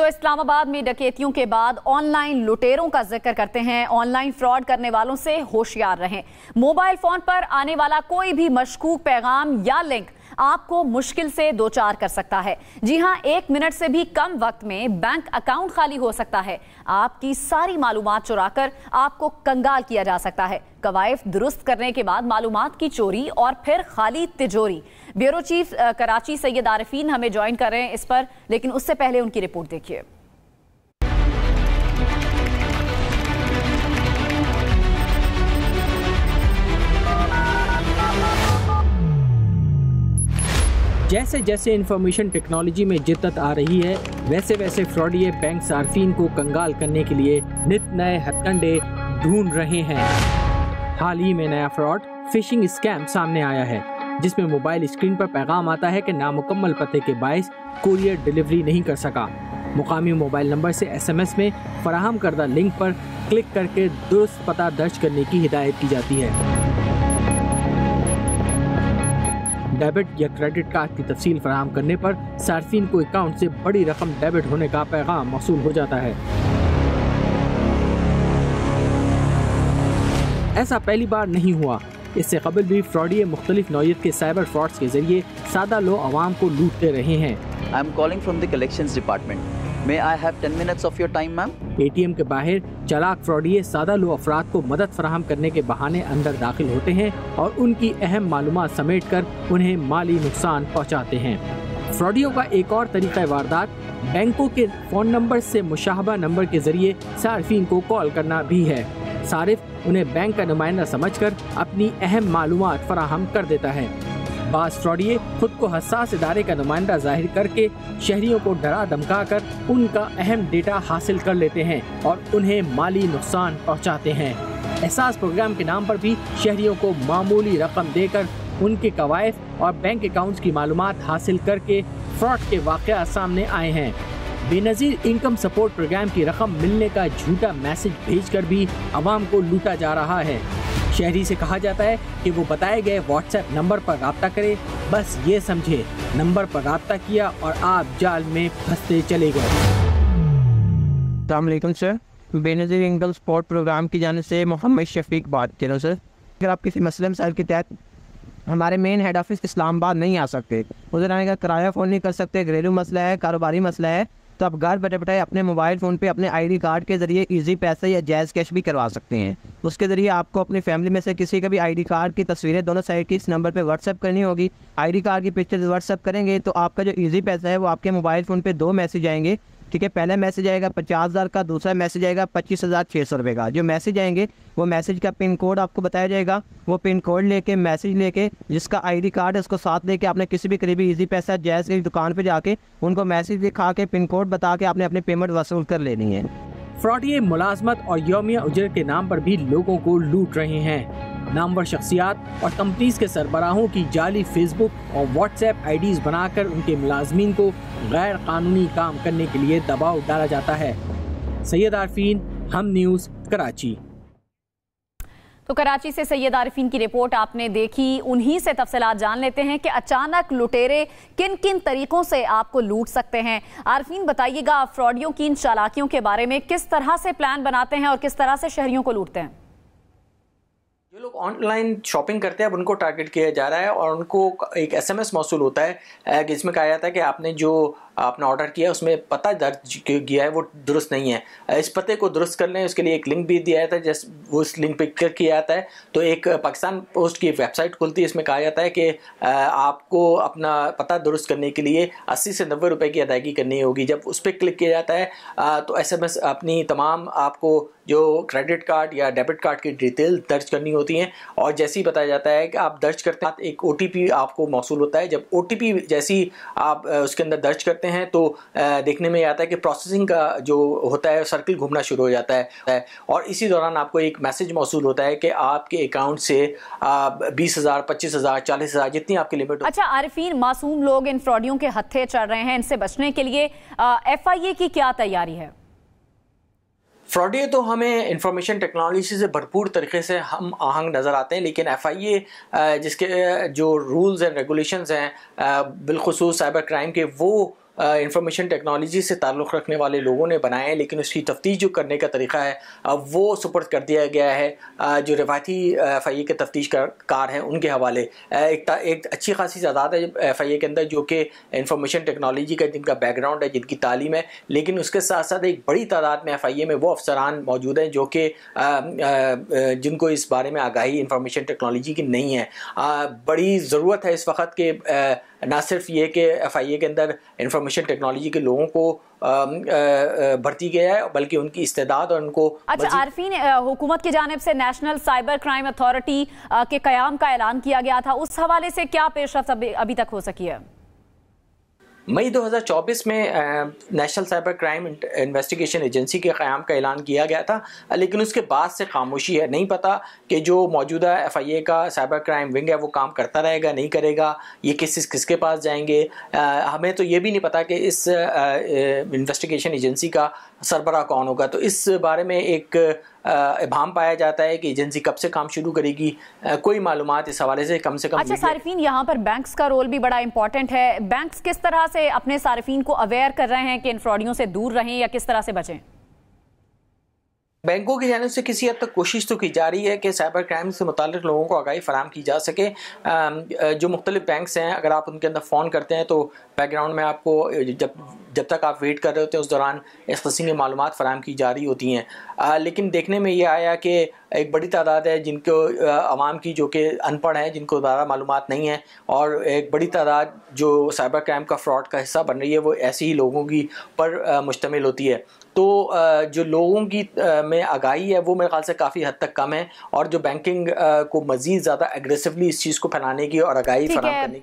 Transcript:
तो इस्लामाबाद में डकैतियों के बाद ऑनलाइन लुटेरों का जिक्र करते हैं। ऑनलाइन फ्रॉड करने वालों से होशियार रहें। मोबाइल फोन पर आने वाला कोई भी मशकूक पैगाम या लिंक आपको मुश्किल से दो चार कर सकता है। जी हां, 1 मिनट से भी कम वक्त में बैंक अकाउंट खाली हो सकता है। आपकी सारी मालूमात चुराकर आपको कंगाल किया जा सकता है। कवायद दुरुस्त करने के बाद मालूमात की चोरी और फिर खाली तिजोरी। ब्यूरो चीफ कराची सैयद आरिफीन हमें ज्वाइन कर रहे हैं इस पर, लेकिन उससे पहले उनकी रिपोर्ट देखिए। जैसे जैसे इंफॉर्मेशन टेक्नोलॉजी में जिद्दत आ रही है, वैसे वैसे फ्रॉडिये बैंक सार्फिन को कंगाल करने के लिए नित नए हथकंडे ढूंढ रहे हैं। हाल ही में नया फ्रॉड फिशिंग स्कैम सामने आया है, जिसमें मोबाइल स्क्रीन पर पैगाम आता है कि नामुकम्मल पते के बायस कुरियर डिलीवरी नहीं कर सका। मुकामी मोबाइल नंबर से SMS में फराहम करदा लिंक पर क्लिक करके दुरुस्त पता दर्ज करने की हिदायत की जाती है। डेबिट या क्रेडिट कार्ड की तफसील फराहम करने पर सार्फिन को अकाउंट से बड़ी रकम डेबिट होने का पैगाम मौसूल हो जाता है। ऐसा पहली बार नहीं हुआ। इससे कबल भी फ्रॉडिये मुख्तलिफ नौइयत के साइबर फ्रॉड्स के जरिए सादा लो आवाम को लूटते रहे हैं। I am calling from the collections department. May I have 10 minutes of your time, ma'am? ATM के बाहर चालाक फ्रॉडिये सादा लो अफराद को मदद फराहम करने के बहाने अंदर दाखिल होते हैं और उनकी अहम मालूमात समेट कर उन्हें माली नुकसान पहुंचाते हैं। फ्रॉडियों का एक और तरीका वारदात बैंकों के फोन नंबर से मुशाहबा नंबर के जरिए सार्फिन को कॉल करना भी है। सारिफ उन्हें बैंक का नुमाइंदा समझकर अपनी अहम मालूमात फराहम कर देता है। बाज़ फ्रॉडिये खुद को हसास इदारे का नुमाइंदा जाहिर करके शहरियों को डरा धमका कर उनका अहम डेटा हासिल कर लेते हैं और उन्हें माली नुकसान पहुंचाते हैं। एहसास प्रोग्राम के नाम पर भी शहरियों को मामूली रकम देकर उनके कवायद और बैंक अकाउंट्स की मालूमात हासिल करके फ्रॉड के वाक़या सामने आए हैं। बेनज़ीर इनकम सपोर्ट प्रोग्राम की रकम मिलने का झूठा मैसेज भेजकर भी आवाम को लूटा जा रहा है। शहरी से कहा जाता है कि वो बताए गए व्हाट्सएप नंबर पर राब्ता करे, बस ये समझे नंबर पर राब्ता किया और आप जाल में फंसते चले गए। अस्सलाम वालेकुम sir, Benazir income support programme की जाने से मोहम्मद शफीक बात कर रहा हूँ सर। अगर आप किसी मसले मसाइल के तहत हमारे मेन हेड ऑफिस इस्लामाबाद नहीं आ सकते, उधर आने का किराया फ़ोन नहीं कर सकते, घरेलू मसला है, कारोबारी मसला है, तो आप घर बैठे बैठे अपने मोबाइल फ़ोन पे अपने ID कार्ड के ज़रिए इजी पैसे या जायज़ कैश भी करवा सकते हैं। उसके ज़रिए आपको अपनी फैमिली में से किसी का भी ID कार्ड की तस्वीरें दोनों साइड की इस नंबर पे व्हाट्सएप करनी होगी। ID कार्ड की पिक्चर व्हाट्सएप करेंगे तो आपका जो इजी पैसा है वो आपके मोबाइल फ़ोन पे 2 मैसेज आएंगे। ठीक है, पहला मैसेज आएगा 50,000 का, दूसरा मैसेज आएगा 25,600 रुपये का। जो मैसेज आएंगे वो मैसेज का पिन कोड आपको बताया जाएगा। वो पिन कोड लेके मैसेज लेके जिसका ID कार्ड है उसको साथ लेके आपने किसी भी करीबी इजी पैसा जैज़ की दुकान पे जाके उनको मैसेज दिखा के पिन कोड बता के आपने अपनी पेमेंट वसूल कर लेनी है। फ्रॉडिये मुलाजमत और यौमिया उजर के नाम पर भी लोगों को लूट रहे हैं। नामवर शख्सियात और कंपनीज के सरबराहों की जाली फेसबुक और व्हाट्सएप IDs बनाकर उनके मुलाजमीन को गैर कानूनी काम करने के लिए दबाव डाला जाता है। सैयद आरिफीन, हम न्यूज़, कराची। तो कराची से सैयद आरिफीन की रिपोर्ट आपने देखी। उन्हीं से तफसीलात जान लेते हैं कि अचानक लुटेरे किन किन तरीकों से आपको लूट सकते हैं। आरिफीन, बताइएगा फ्रॉडियों की इन चालाकियों के बारे में, किस तरह से प्लान बनाते हैं और किस तरह से शहरियों को लूटते हैं? जो लोग ऑनलाइन शॉपिंग करते हैं अब उनको टारगेट किया जा रहा है और उनको एक SMS मौसूल होता है जिसमें कहा जाता है कि आपने जो अपना ऑर्डर किया है उसमें पता दर्ज किया है वो दुरुस्त नहीं है, इस पते को दुरुस्त कर लें। उसके लिए एक लिंक भी दिया जाता है, जैसे वो उस लिंक पे क्लिक किया जाता है तो एक पाकिस्तान पोस्ट की वेबसाइट खुलती है। इसमें कहा जाता है कि आपको अपना पता दुरुस्त करने के लिए 80 से 90 रुपए की अदायगी करनी होगी। जब उस पर क्लिक किया जाता है तो SMS अपनी तमाम आपको जो क्रेडिट कार्ड या डेबिट कार्ड की डिटेल दर्ज करनी होती हैं और जैसे ही बताया जाता है कि आप दर्ज करते हैं एक OTP आपको मौसूल होता है। जब OTP जैसी आप उसके अंदर दर्ज करते हैं तो देखने में आता है कि प्रोसेसिंग का जो होता है सर्कल घूमना शुरू हो जाता है और इसी दौरान आपको एक मैसेज मौसूल होता है कि आपके अकाउंट से 20,000, 25,000, 40,000 जितनी आपकी लिमिट हो। अच्छा आरिफीन, मासूम लोग इन फ्रॉडियों के हत्थे चढ़ रहे हैं, इनसे बचने के लिए FIA की क्या तैयारी है? फ्रॉडिये तो हमें इंफॉर्मेशन टेक्नोलॉजी से भरपूर तरीके से हम आहंग नज़र आते हैं, लेकिन FIA जिसके जो रूल्स एंड रेगुलेशंस हैं बिलखुसूस साइबर क्राइम के, वो इंफॉर्मेशन टेक्नोलॉजी से ताल्लुक़ रखने वाले लोगों ने बनाए हैं, लेकिन उसकी तफ्तीश जो करने का तरीक़ा है वो सुपुर्द कर दिया गया है जो रवायती FIA के तफ्तीश कार हैं उनके हवाले। एक अच्छी खासी तादाद है FIA के अंदर जो कि इंफॉर्मेशन टेक्नोलॉजी का जिनका बैकग्राउंड है, जिनकी तालीम है, लेकिन उसके साथ साथ एक बड़ी तादाद में FIA में वो अफसरान मौजूद हैं जो कि जिनको इस बारे में आगाही इंफॉर्मेशन टेक्नोलॉजी की नहीं है। बड़ी ज़रूरत है इस वक्त के ना सिर्फ ये कि FIA के अंदर इंफॉर्मेशन टेक्नोलॉजी के लोगों को भर्ती किया है, बल्कि उनकी इस्तेदाद और उनको। अच्छा आरफीन, हुकूमत की जानिब से नेशनल साइबर क्राइम अथॉरिटी के क़याम का ऐलान किया गया था, उस हवाले से क्या पेशरफ्त अभी तक हो सकी है? मई 2024 में national cyber crime investigation agency के क़याम का ऐलान किया गया था, लेकिन उसके बाद से खामोशी है। नहीं पता कि जो मौजूदा FIA का साइबर क्राइम विंग है वो काम करता रहेगा, नहीं करेगा, ये केसेस किसके पास जाएंगे। हमें तो ये भी नहीं पता कि इस इन्वेस्टिगेशन एजेंसी का सरबराह कौन होगा। तो इस बारे में एक इबाम पाया जाता है कि एजेंसी कब से काम शुरू करेगी, कोई मालूमात इस हवाले से कम अच्छा सारिफीन, यहाँ पर बैंक्स का रोल भी बड़ा इंपॉर्टेंट है। बैंक्स किस तरह से अपने सारिफीन को अवेयर कर रहे हैं कि इन फ्रॉडियों से दूर रहें या किस तरह से बचें? बैंकों की जानिब से किसी हद तक कोशिश तो की जा रही है कि साइबर क्राइम से मुताल्लिक़ लोगों को आगाही फराहम की जा सके। जो मुख्तलिफ बैंक्स हैं, अगर आप उनके अंदर फ़ोन करते हैं तो बैकग्राउंड में आपको जब तक आप वेट कर रहे होते हैं उस दौरान इस किस्म की मालूमात फराहम की जा रही होती हैं। लेकिन देखने में ये आया कि एक बड़ी तादाद है जिनको आवाम की जो कि अनपढ़ हैं, जिनको ज़्यादा मालूमात नहीं है, और एक बड़ी तादाद जो साइबर क्राइम का फ्रॉड का हिस्सा बन रही है वो ऐसे ही लोगों की पर मुश्तमिल होती है। तो जो लोगों की में आगाही है वो मेरे ख्याल से काफ़ी हद तक कम है, और जो बैंकिंग को मज़ीद ज़्यादा एग्रेसिवली इस चीज़ को फैलाने की और आगाही फराहम करने की